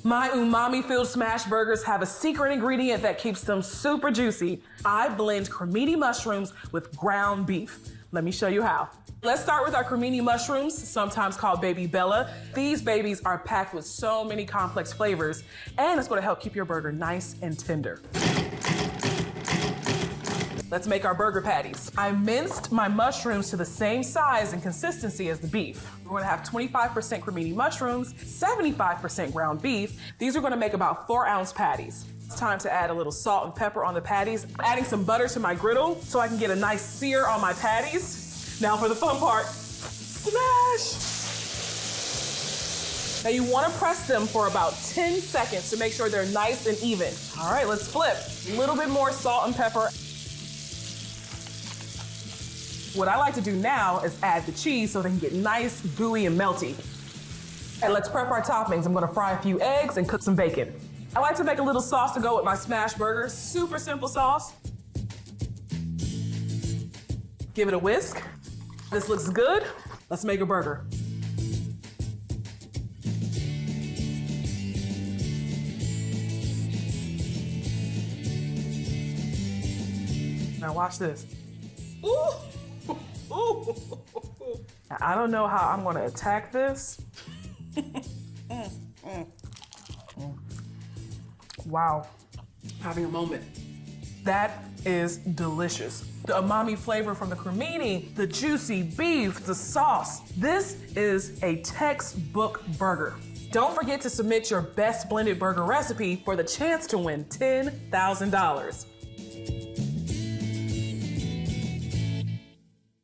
My umami-filled smash burgers have a secret ingredient that keeps them super juicy. I blend cremini mushrooms with ground beef. Let me show you how. Let's start with our cremini mushrooms, sometimes called Baby Bella. These babies are packed with so many complex flavors, and it's gonna help keep your burger nice and tender. Let's make our burger patties. I minced my mushrooms to the same size and consistency as the beef. We're gonna have 25% cremini mushrooms, 75% ground beef. These are gonna make about 4-ounce patties. It's time to add a little salt and pepper on the patties. Adding some butter to my griddle so I can get a nice sear on my patties. Now for the fun part, smash! Now you wanna press them for about 10 seconds to make sure they're nice and even. All right, let's flip. A little bit more salt and pepper. What I like to do now is add the cheese so they can get nice, gooey, and melty. And let's prep our toppings. I'm gonna fry a few eggs and cook some bacon. I like to make a little sauce to go with my smash burgers. Super simple sauce. Give it a whisk. This looks good. Let's make a burger. Now watch this. Ooh! Ooh. Now, I don't know how I'm gonna attack this. Wow, having a moment. That is delicious. The umami flavor from the cremini, the juicy beef, the sauce. This is a textbook burger. Don't forget to submit your best blended burger recipe for the chance to win $10,000.